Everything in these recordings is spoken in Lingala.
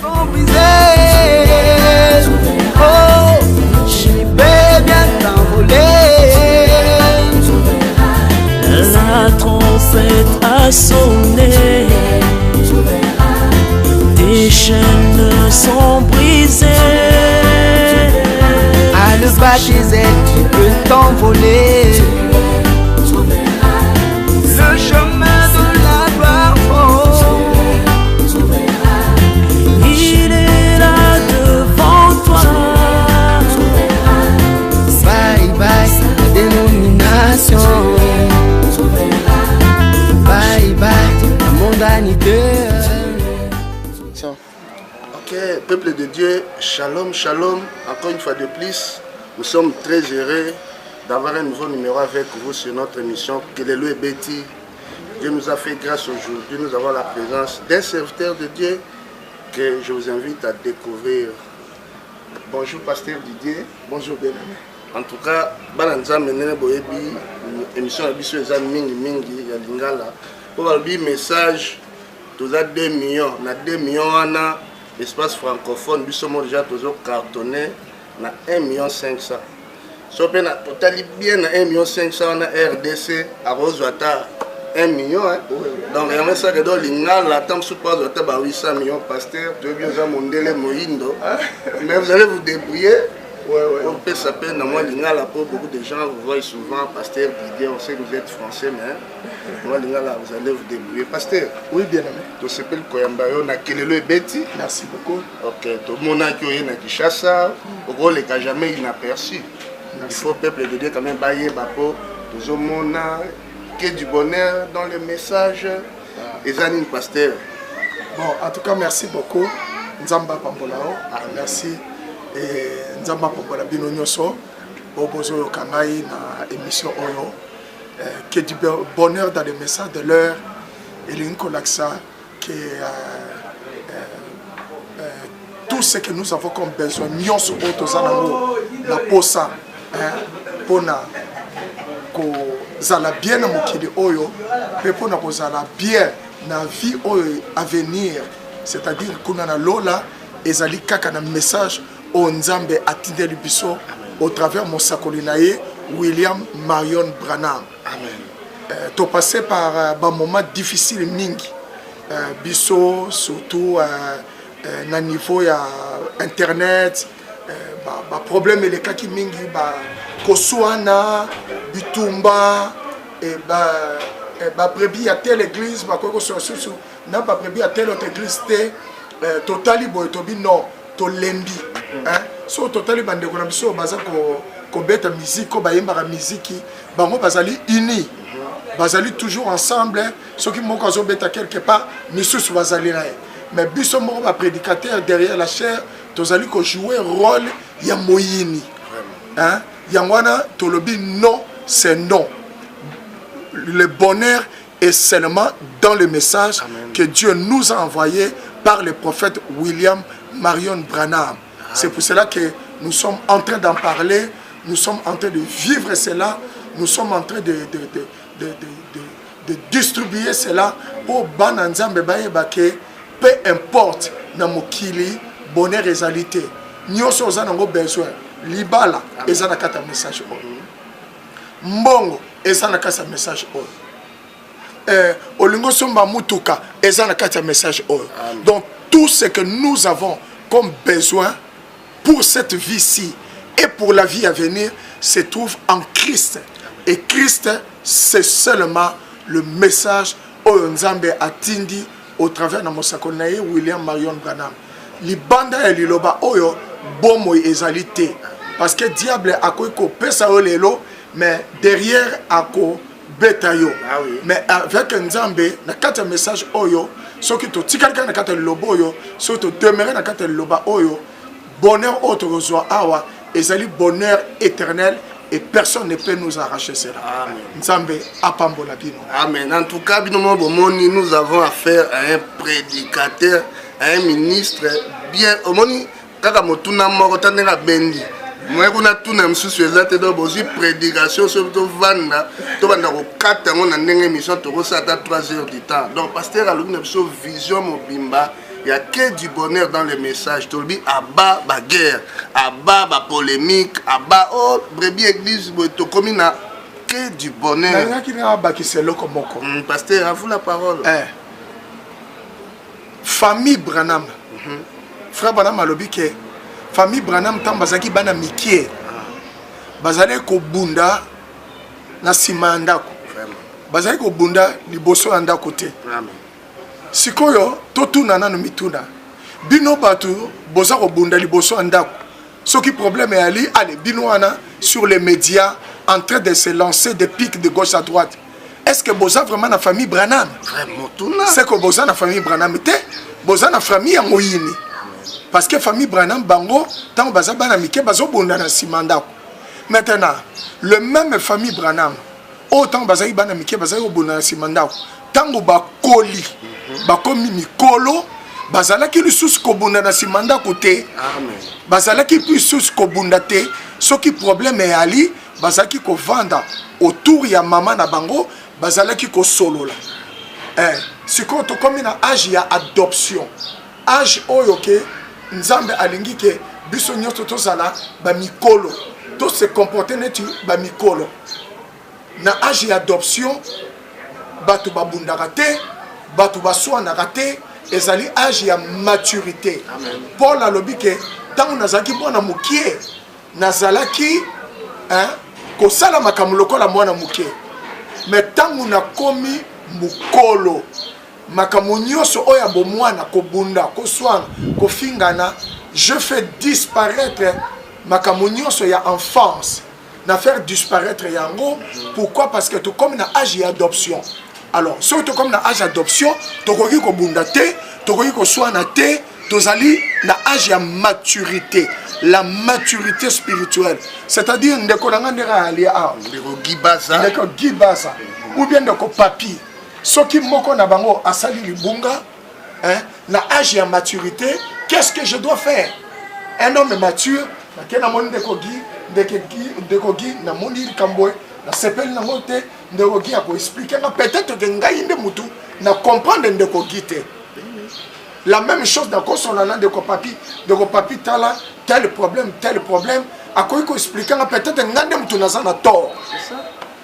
sont brisés. Oh, je vais bien t'envoler. La trompette a sonné, tes chaînes sont brisées. À le bas chez elle, tu peux t'envoler. Le chemin de la gloire, oh, Il est là devant toi. bye bye la dénomination. Bye bye la mondanité. Ok, peuple de Dieu, shalom, shalom. Encore une fois de plus, nous sommes très heureux d'avoir un nouveau numéro avec vous sur notre émission Kelelo et Betty. Dieu nous a fait grâce aujourd'hui, nous avons la présence d'un serviteur de Dieu que je vous invite à découvrir. Bonjour Pasteur Didier, bonjour bien-aimé. En tout cas, Balanza Menene Boyebi, émission Abisso Eza Mingi Mingi, ya Lingala. Pour le message, tous à 2 millions, na 2 millions, on a l'espace francophone, nous avons déjà cartonné na 1,5 million. Si on a totalement bien na 1,5 million, on a RDC à Roswata 1 million. Donc, il y a ça que dans l'Ingala, tant que pas 800 millions, pasteur, tu veux bien monter Moindo. Mais vous allez vous débrouiller. On peut s'appeler dans moi Lingala pour beaucoup de gens. Vous voyez souvent pasteur Didier, on sait que vous êtes français, mais moi Lingala, vous allez vous débrouiller. Pasteur, oui, bien aimé. Tu s'appelles Koyambayo na Kelelo et Betty. Merci beaucoup. Ok, tout le monde a qui est na Kishasa, au rôle qui jamais inaperçu. Il faut peuple de Dieu quand même bailler bapo. Tout le monde a que du bonheur dans le message. Et Zanine pasteur. Bon, en tout cas, merci beaucoup. Nzamba Pambolao. Merci. Et Nzamba Pambola Bino Nyoso. Bobozo Yokangai na émission Oyo. Que du bonheur dans le message de l'heure. Et l'inko laksa que tout ce que nous avons comme besoin, Nyoso Otozanango, la posa, pona, ko zala bien na mokili Oyo, pe pona ko zala bien na vie Oyo à venir, c'est-à-dire qu'on a lola, ezali kaka na message au Nzambe atindeli biso au travers mon sakolinaye William Marion Branham. Amen. Tu passé par un moment difficile mingi. Biso surtout na niveau ya internet ba problème les cas qui mingi ba kosuana bitumba et ba prébi à telle église ba koko sur na ba prébi à telle autre église té totali boy tobi non to lembi hein so totali bande ko na biso baza ko beta musique ko bayemba musique bango bazali uni bazali toujours ensemble ceux qui m'ont causé beta quelque part misusu bazali là mais biso moko ba prédicateur derrière la chair tozali ko jouer rôle ya moyini hein yangwana tolobi non c'est non. Le bonheur est seulement dans le message Amen. Que Dieu nous a envoyé par le prophète William Marion Branham. C'est pour cela que nous sommes en train d'en parler, nous sommes en train de vivre cela, nous sommes en train de distribuer cela pour Bananzambe Bayebake, peu importe na mokili, bonheur et alité. Nous avons besoin, libala, et ça n'a qu'à un message. Mbongo, et ça n'a qu'à un message. Olingo Somba Mutuka, et ça n'a qu'à un message. Donc, tout ce que nous avons comme besoin pour cette vie-ci et pour la vie à venir se trouve en Christ. Et Christ, c'est seulement le message Nzambe atindi au travers de Mosakonaye William Marion Branham. Libanda et liloba oyo bomo ezalité parce que diable a ko pesa olelo mais derrière ako betayo. Mais avec Nzambe na kata message oyo so ki to tikalika na kata liloba oyo so to demeurer na kata liloba oyo bonheur autre reçoit awa ezali bonheur éternel et personne ne peut nous arracher cela. Amen. Nzambe apambola bino. Amen. En tout cas, nous avons affaire à un prédicateur, à un ministre bien. Omoni kaka motuna moko tandenga bendi. Moi kuna tuna msusu ezate do bozi prédication sur to vanda to banda ko kata ngona ndenge mission to ko sata 3 heures du temps. Donc pasteur alungi na biso vision mobimba Il n'y a que du bonheur dans les messages. Tu dis, à bas, la guerre, à bas, la polémique, à bas, oh, brebis église, tu commis que du bonheur. Pasteur, à vous la parole. Famille Branham. Frère Branham a lobby que famille Branham tant bazaki bana mikie. Bazale ko bunda na simandako. Bazali ko bunda liboso anda côté. Amen. Sikoyo totuna nanu mituna. Bino batu boza ko bunda liboso anda. Ce qui problème est ali allez bino ana sur les médias en train de se lancer des pics de gauche à droite. Est-ce que boza vraiment na famille Branham? Vraiment tuna. C'est que boza na famille Branham té boza na famille Moyini. Parce que famille Branham bango tant baza bana mike bazo bunda na simandako. Maintenant, le même famille Branham autant bazali bana mike bazali obona simandako tango bakoli bakomi mikolo bazalaki lisusu kobunda na simandako te. Amen. Bazalaki lisusu kobunda te soki problème e ali bazalaki kovanda autour ya mama na bango bazalaki kosolola. Siko to komi na âge ya adoption âge oyo ke nzambe alingi ke biso nyonso tozala ba mikolo to se comporter neti ba mikolo. Na âge d'adoption, batu babundaka te, batu baswanaka te, ezali âge ya maturité. Amen. Paul alobi ke tango nazalaki mwana mukie, nazalaki kosala makambo lokola mwana mukie. Mais tango nakomi mukolo, makambo nyonso oyo bomwana kobunda, koswana, kofingana, je fais disparaître makambo nyonso ya enfance. Na faire disparaître yango. Pourquoi? Parce que tu comme na âge d'adoption. Alors, si tu comme na âge d'adoption, tu koki ko bunda te, tu koki ko soana te, tu ali na âge ya maturité, la maturité spirituelle. C'est-à-dire ndeko nanga ndera ali a Ndeko Gibaza. Ndeko Gibaza ou bien ndeko papi. Soki moko na bango asali libunga, na âge ya maturité, qu'est-ce que je dois faire? Un homme mature, na kena mon ndeko Ndekogi na moni kamboy na sepel na mote Ndekogi a ko expliquer peut-être que ngai nde mutu na comprendre Ndekogi te. La même chose dans consonant de papi tala tel problème a ko expliquer peut-être ngande mutu na zana tort. C'est ça.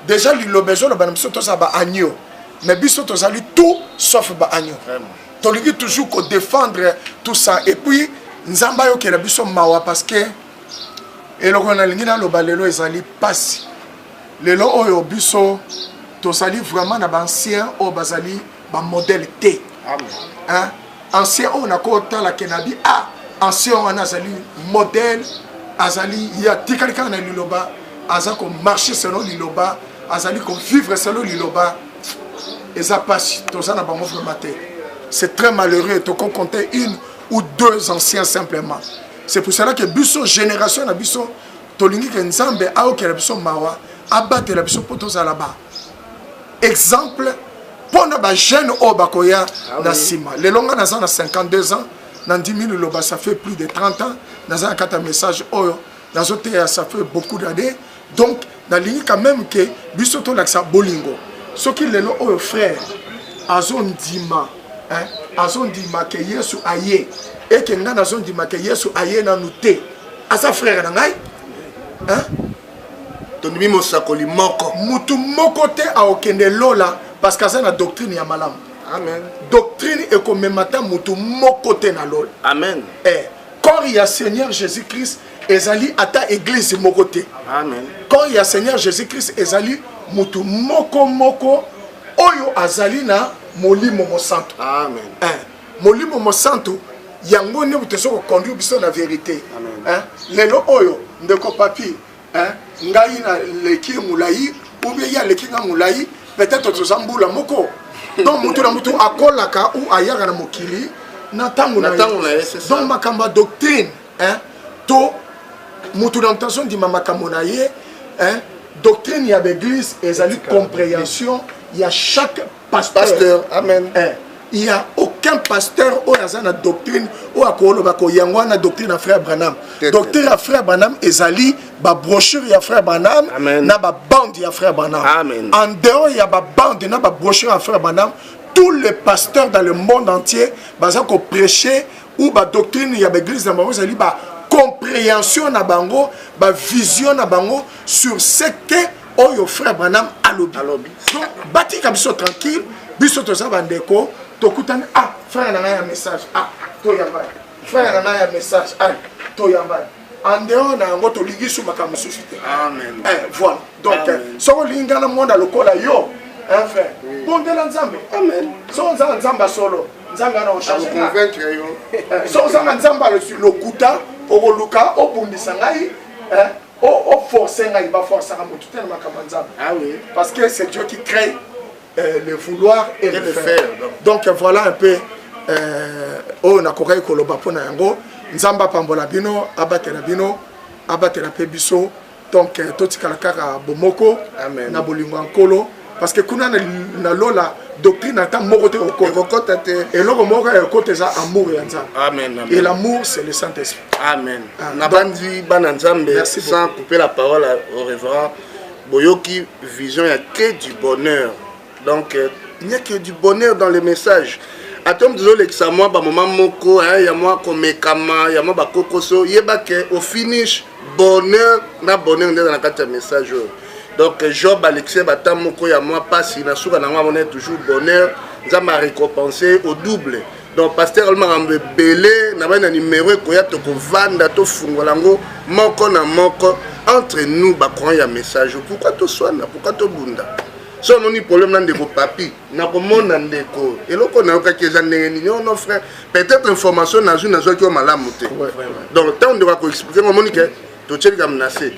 Déjà le besoin ba mso to sa ba agneau mais biso to zali tout sauf ba agneau. Vraiment. To lui toujours ko défendre tout ça et puis nzamba yo ke la biso mawa parce que et le ronalingina lo balelo ezali pasi lelo oyo biso to sali vraiment na ancien o bazali ba modèle T. Amen. Ancien on a ko tala kenabi ancien on a zali modèle azali ya tikalika na liloba azako marcher selon liloba azali ko vivre selon liloba eza pasi to ça na ba vraiment maté. C'est très malheureux to compter une ou deux anciens simplement. C'est pour cela que biso génération na biso tolingi ke nzambe ao ke biso mawa abate la biso poto za là-bas. Exemple pona ba jeune o bakoya na sima. Le longa na 52 ans, na 10 000 loba ça fait plus de 30 ans, na za kata message oyo na zote ça fait beaucoup d'années. Donc na lingi quand même que biso to laksa bolingo. Soki lelo oyo frère azondima azondima ke Yesu aye et que nga nazo ndima ke Yesu aye na nuté asa frère na ngai tondimi mosakoli moko mutu moko te a okende lola parce que ça na doctrine ya malamu. Amen. Doctrine et comme matin mutu moko te na lola. Amen. Quand il y a Seigneur Jésus-Christ ezali ata église moko te. Amen. Quand il y a Seigneur Jésus-Christ ezali mutu moko oyo azali na molimo mo santo. Amen. Molimo mo santo yango ne buteso ko conduire biso la vérité. Lelo oyo ndeko papi ngai na leki mulai ou bien ya leki nga mulai peut-être tozambula moko donc mutu na mutu akolaka ou ayaka na mokili na tango na donc makamba doctrine to mutu na intention di makambo na ye doctrine ya l'église ezali compréhension il y a chaque pasteur. Amen. Il n'y a aucun pasteur ou la doctrine ou à la doctrine à frère Branham. Doctrine à frère Branham ezali ba brochure ya frère Branham na ba bande ya frère Branham. Amen. En dehors il y a ba bande na ba brochure à frère Branham tous les pasteurs dans le monde entier baza ko prêcher ou ba doctrine ya l'église na bango zali ba compréhension na bango ba vision na bango sur ce que oyo frère Branham alobi. Donc batika biso tranquille biso to za bandeko to kutani frère na un message to yamba frère na un message to yamba en dehors na ngo to ligi sur makambo société. Amen. Voilà. Donc so linga na monde lokola yo frère. Bon de l'ensemble. Amen. So on ensemble solo. Nzanga na ochange. Convaincre yo. So on ensemble sur le kuta au luka au bundisa ngai au forcer ngai ba forcer ka motu tellement makambo. Ah oui. Parce que c'est Dieu qui crée le vouloir et le faire. Donc voilà un peu na kokai koloba pona yango nzamba pambola bino abatela pe biso donc totikala kaka bomoko na bolingo nkolo parce que kuna na lola doctrine ata moko te okota te et loko moko ekote za amour ya nzambe. Amen. Et l'amour c'est le Saint-Esprit. Amen. Na bandi bana nzambe sans couper la parole au révérend boyoki vision ya que du bonheur. Donc il n'y a que du bonheur dans les messages. Atom désolé que ça moi ba maman moko ya moi comme kama ya moi ba kokoso yeba ke au finish bonheur na bonheur dans la carte message. Donc Job Alexis batam moko ya moi passe na souka na moi on est toujours bonheur ça m'a récompensé au double. Donc pasteur allemand ambe belé na ba na numéro ko ya to ko vanda to fungolango moko na moko entre nous ba croyant ya message pourquoi to soana pourquoi to bunda. Si on a un problème dans le papier, on a un monde dans le corps. Et là, on a un non frère. Peut-être information dans une zone qui est malade. Donc, tant on doit expliquer, on dit que tout est menacé.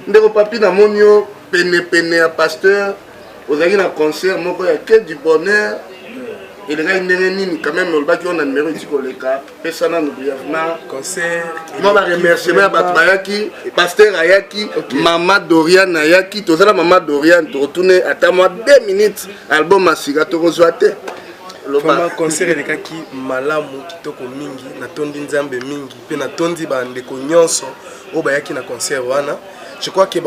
Le papier dans mon yo, peine à pasteur, vous avez un concert, il y a que du bonheur. Et les gars, quand même, on a un numéro ici, personne n'a brièvement. Concert. Moi, je remercie Batmayaki, Pasteur Ayaki, Maman Dorian Ayaki, tout ça, Maman Dorian, tu retournes à moi 2 minutes, album à Sigato Rosoate. Vraiment, concert, les gars qui malamu, qui toko mingi, na tondi nzambe mingi, puis na tondi bandeko nyonso, au bayaki na concert wana. Je crois que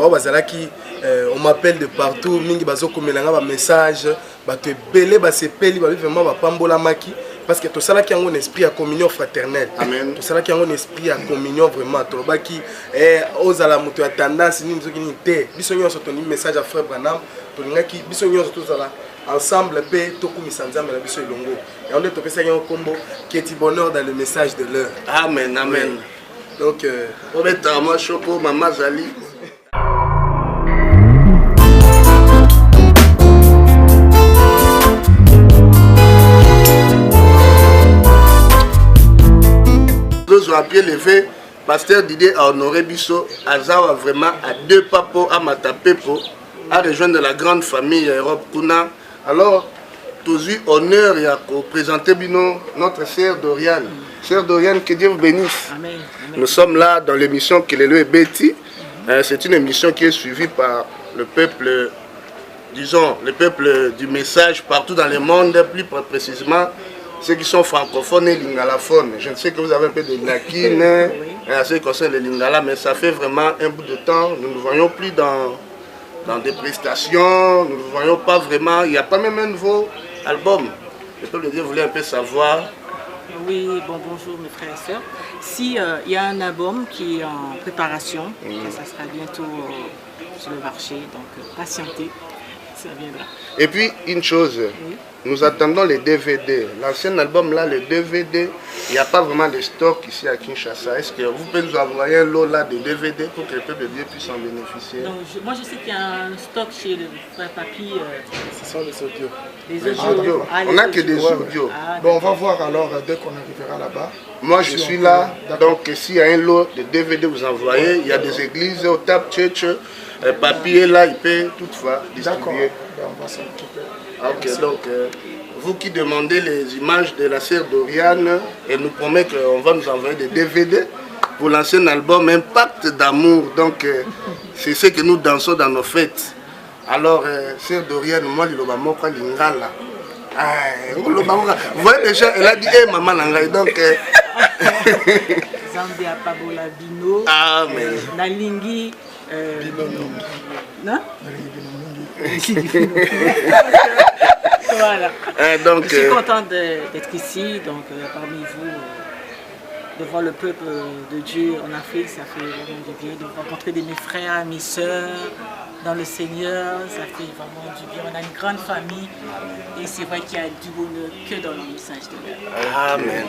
on m'appelle de partout, mingi bazoko melanga ba message, ba te belé ba sepeli ba vraiment ba pambola maki parce que tout ça là qui a un esprit à communion fraternelle. Amen. Tout ça là qui a un esprit à communion vraiment to baki ozala muto ya tendance ni nzoki ni te. Biso nyonso to ni message à frère Branham, to ngaki biso nyonso to zala ensemble pe to kumisa nzambe na biso ilongo. Et on est to pesa yon combo qui est bonheur dans le message de l'heure. Amen, amen. Donc on met à moi choco maman Zali. À pied levé, pasteur Didier a honoré Bisso, Azawa vraiment à 2 pas pour à Matapepo, à rejoindre la grande famille Europe Kuna. Alors, tous eu honneur et à présenter Bino, notre sœur Dorian. Sœur Dorian, que Dieu vous bénisse. Amen. Nous sommes là dans l'émission Kelelo et Betty. C'est une émission qui est suivie par le peuple, disons, le peuple du message partout dans le monde, plus précisément. Ceux qui sont francophones et lingalaphones. Je sais que vous avez un peu de nakine, à ce qui concerne les lingala, mais ça fait vraiment un bout de temps. Nous ne nous voyons plus dans des prestations, nous ne nous voyons pas vraiment. Il n'y a pas même un nouveau album. Le peuple de Dieu voulait un peu savoir. Oui, bonjour mes frères et sœurs. Si il y a un album qui est en préparation, ça sera bientôt sur le marché, donc patientez, ça viendra. Et puis une chose. Nous attendons les DVD. L'ancien album là, le DVD, il n'y a pas vraiment de stock ici à Kinshasa. Est-ce que vous pouvez nous envoyer un lot là de DVD pour que le peuple de Dieu puisse en bénéficier? Donc, moi je sais qu'il y a un stock chez le frère Papy. Ce sont les audios. Les audios. On n'a que des audios. Bon, on va voir alors dès qu'on arrivera là-bas. Moi je suis là. Donc s'il y a un lot de DVD vous envoyez, il y a des églises au Tap Church. Papy est là, il peut toutefois distribuer. D'accord, on va s'en occuper. Ok, donc vous qui demandez les images de la sœur Doriane, elle nous promet qu'on va nous envoyer des DVD pour l'ancien album Impact d'amour. Donc c'est ce que nous dansons dans nos fêtes. Alors, sœur Doriane, moi, je suis lingala. Vous voyez déjà, elle a dit, hey, maman Nangai. Donc, Zambia Pabola Bino. Amen. Nalingi. Non? Voilà. Donc, je suis contente d'être ici, donc parmi vous, de voir le peuple de Dieu en Afrique, ça fait vraiment du bien, de rencontrer mes frères, mes soeurs dans le Seigneur, ça fait vraiment du bien. On a une grande famille et c'est vrai qu'il y a du bonheur que dans le message de Dieu. Amen.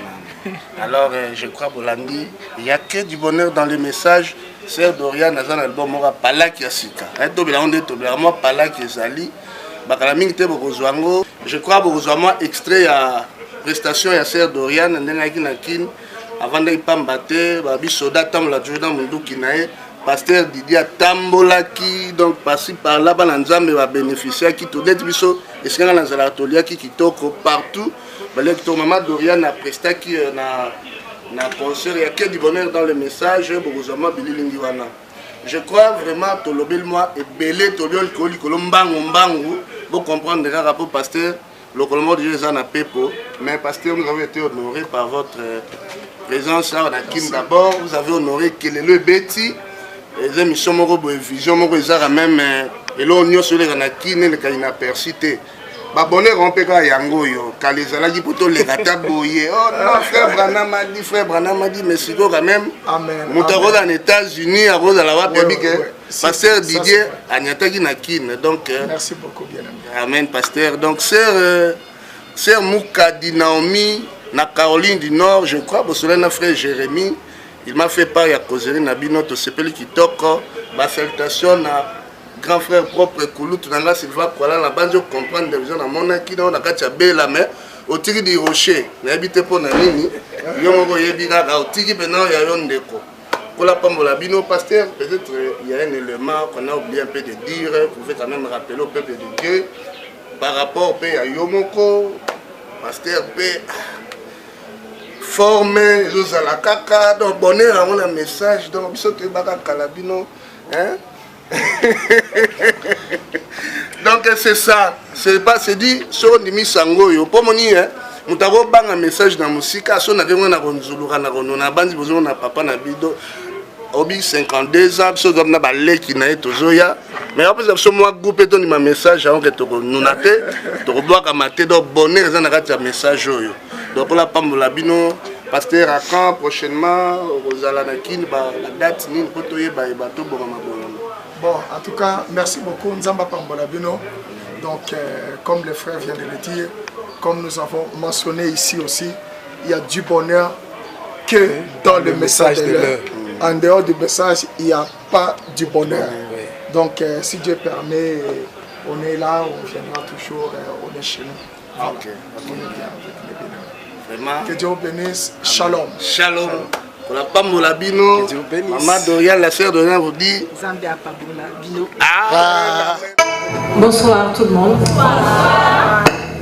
Alors, je crois, Bolandi, il n'y a que du bonheur dans le message. Sœur Dorian, dans un album, on va parler qui a sika. Moi, parler qui est zali. Je crois que extrait à prestation à Sœur Dorian, avant de pambate, soda tam la Jordan Mundu Kinae, pasteur Didier Tambolaki, donc passé par là, Bananzambe va bénéficier qui tout d'être biso, et c'est dans la atolia qui toko partout. Maman Dorian a presté qui na concert, il y a que du bonheur dans le message, je crois vraiment que le moi est belé, vous comprendre déjà rapport pasteur, le colombo de Jésus na Pepo, mais pasteur, nous avons été honorés par votre présence là, on a Kim d'abord, vous avez honoré Kelele Betty, les émissions Moro Vision, Moro Ezara même, et là on y a sur les Ranakine, les Kaina Persité. Babonné rompeka yango yo kalezala ki poto le gata boye oh non frère Branham a dit mais c'est quand même amen moutaro dans les États-Unis à rose à la wa publique pasteur Didier anyataki na kin donc merci beaucoup bien ami amen pasteur donc sœur Moukadi Naomi na Caroline du Nord je crois que c'est un frère Jérémy il m'a fait part ya causerie na binoto sepeli kitoko ba salutation na grand frère propre Koulou Tunanga Silva Kuala la bande comprendre des visions dans mon qui dans la katia bela mais au tigre du rocher n'habite pas na nini yo moko yebika au tigre maintenant il y a yon ndeko pour la pambola bino pasteur peut-être il y a un élément qu'on a oublié un peu de dire vous pouvez quand même rappeler au peuple de Dieu par rapport au pays à Yomoko pasteur paix former les à la caca donc bonheur à mon message donc biso te baka kalabino hein. Donc c'est ça, c'est pas c'est dit sur Nimi Sango yo pour moni hein mutako banga message na musika so na kengo na konzuluka na konona bandi bozo na papa na bido obi 52 ans so na baleki na etozoya mais après ça moi groupe to ni ma message avant que to nunate to boaka maté do bonheur za na kati ya message yo donc pour la pambola bino pasteur à quand prochainement Rosala Nakin la date ni poto yeba to bonga mabonga. Bon, en tout cas, merci beaucoup, Nzamba Pambolabino. Donc, comme le frère vient de le dire, comme nous avons mentionné ici aussi, il y a du bonheur que dans le message de l'heure. En dehors du message, il n'y a pas du bonheur. Donc, si Dieu permet, on est là, on viendra toujours, on est chez nous. Voilà. Okay. On est bien avec les bénévoles. Vraiment. Que Dieu vous bénisse. Shalom. Shalom. Pour la Pambola Bino, Maman Dorian, la sœur Dorian vous dit Zambia Pambola Bino. Ah. Bonsoir tout le monde.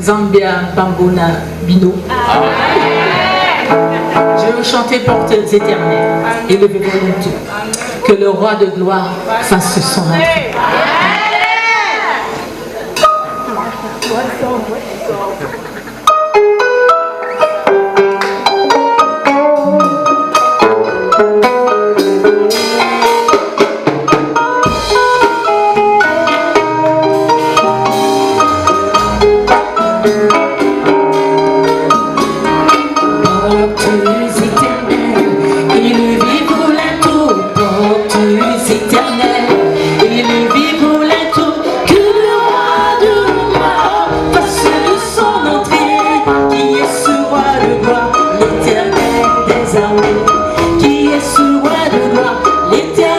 Zambia Pambola Bino. Je veux chanter portes éternelles et le tout. Que le roi de gloire fasse son entrée. L'éternel